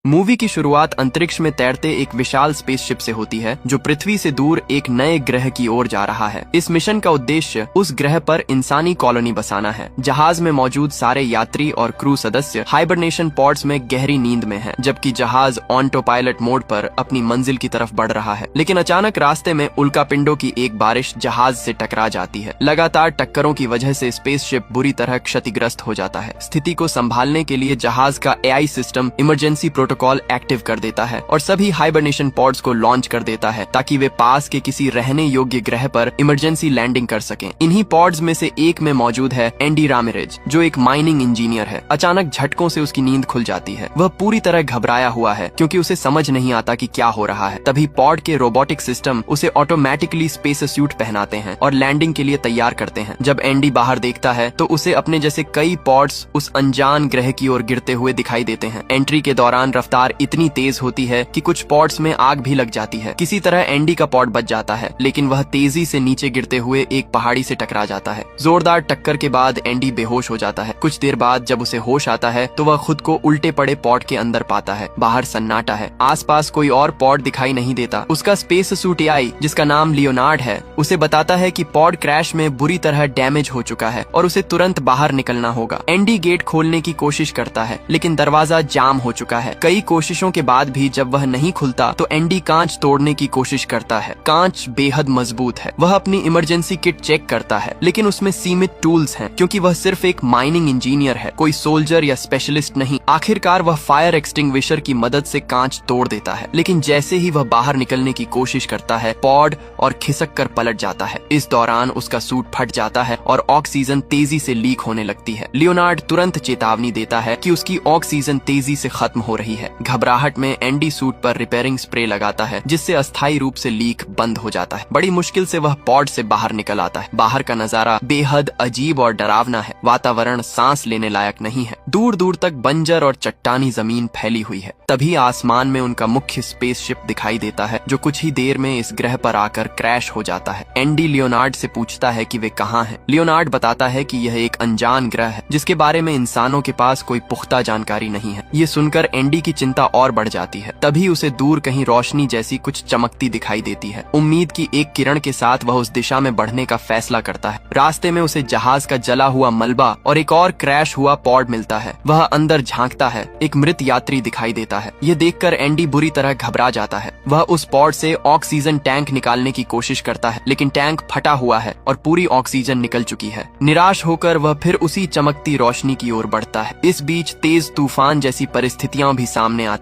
Movie की शुरुआत अंतरिक्ष में तैरते एक विशाल स्पेसशिप से होती है जो पृथ्वी से दूर एक नए ग्रह की ओर जा रहा है। इस मिशन का उद्देश्य उस ग्रह पर इंसानी कॉलोनी बसाना है। जहाज में मौजूद सारे यात्री और क्रू सदस्य हाइबरनेशन पॉड्स में गहरी नींद में हैं, जबकि जहाज ऑटो पायलट मोड पर अपनी मंजिल की तरफ बढ़ रहा है। लेकिन अचानक रास्ते में उल्कापिंडों की एक बारिश जहाज से टकरा जाती है। लगातार टक्करों की वजह से स्पेसशिप बुरी तरह क्षतिग्रस्त हो जाता है। स्थिति को संभालने के लिए जहाज का AI system emergency protocol active कर देता है और सभी हाइबरनेशन पॉड्स को लॉन्च कर देता है ताकि वे पास के किसी रहने योग्य ग्रह पर इमरजेंसी लैंडिंग कर सकें। इन्हीं पॉड्स में से एक में मौजूद है एंडी रामिरेज, जो एक माइनिंग इंजीनियर है। अचानक झटकों से उसकी नींद खुल जाती है। वह पूरी तरह घबराया हुआ है क्योंकि उसे समझ नहीं आता कि क्या हो रहा है। तभी पॉड के रोबोटिक सिस्टम उसे ऑटोमेटिकली स्पेस सूट पहनाते हैं और लैंडिंग के लिए तैयार करते हैं। जब एंडी बाहर देखता है तो उसे अपने जैसे कई पॉड्स उस अनजान ग्रह की ओर गिरते हुए दिखाई देते हैं। एंट्री के दौरान रफ्तार इतनी तेज होती है कि कुछ पॉड्स में आग भी लग जाती है। किसी तरह एंडी का पॉड बच जाता है, लेकिन वह तेजी से नीचे गिरते हुए एक पहाड़ी से टकरा जाता है। जोरदार टक्कर के बाद एंडी बेहोश हो जाता है। कुछ देर बाद जब उसे होश आता है तो वह खुद को उल्टे पड़े पॉड के अंदर पाता है। बाहर सन्नाटा है। आसपास कोई और पॉड दिखाई नहीं देता। उसका स्पेस सूट एआई, जिसका नाम लियोनार्ड है, उसे बताता है कि पॉड क्रैश में बुरी तरह डैमेज हो चुका है और उसे तुरंत बाहर निकलना होगा। एंडी गेट खोलने की कोशिश करता है, लेकिन दरवाजा जाम हो चुका है। कई कोशिशों के बाद भी जब वह नहीं खुलता तो एंडी कांच तोड़ने की कोशिश करता है। कांच बेहद मजबूत है। वह अपनी इमरजेंसी किट चेक करता है, लेकिन उसमें सीमित टूल्स हैं क्योंकि वह सिर्फ एक माइनिंग इंजीनियर है, कोई सोल्जर या स्पेशलिस्ट नहीं। आखिरकार वह फायर एक्सटिंग्विशर की मदद से कांच तोड़ देता है, लेकिन जैसे ही वह बाहर निकलने की कोशिश करता है, पॉड और खिसक कर पलट जाता है। इस दौरान उसका सूट फट जाता है और ऑक्सीजन तेजी से लीक होने लगती है। लियोनार्ड तुरंत चेतावनी देता है कि उसकी ऑक्सीजन तेजी से खत्म हो रही है। घबराहट में एंडी सूट पर रिपेयरिंग स्प्रे लगाता है, जिससे अस्थायी रूप से लीक बंद हो जाता है। बड़ी मुश्किल से वह पॉड से बाहर निकल आता है। बाहर का नजारा बेहद अजीब और डरावना है। वातावरण सांस लेने लायक नहीं है। दूर दूर तक बंजर और चट्टानी जमीन फैली हुई है। तभी आसमान में उनका मुख्य स्पेसशिप दिखाई देता है, जो कुछ ही देर में इस ग्रह पर आकर क्रैश हो जाता है। एंडी लियोनार्ड से पूछता है कि वे कहाँ हैं। लियोनार्ड बताता है कि यह एक अनजान ग्रह है, जिसके बारे में इंसानों के पास कोई पुख्ता जानकारी नहीं है। ये सुनकर एंडी की चिंता और बढ़ जाती है। तभी उसे दूर कहीं रोशनी जैसी कुछ चमकती दिखाई देती है। उम्मीद की एक किरण के साथ वह उस दिशा में बढ़ने का फैसला करता है। रास्ते में उसे जहाज का जला हुआ मलबा और एक और क्रैश हुआ पॉड मिलता है। वह अंदर झांकता है। एक मृत यात्री दिखाई देता है। ये देखकर एंडी बुरी तरह घबरा जाता है। वह उस पॉड से ऑक्सीजन टैंक निकालने की कोशिश करता है, लेकिन टैंक फटा हुआ है और पूरी ऑक्सीजन निकल चुकी है। निराश होकर वह फिर उसी चमकती रोशनी की ओर बढ़ता है। इस बीच तेज तूफान जैसी परिस्थितियां भी सामने आती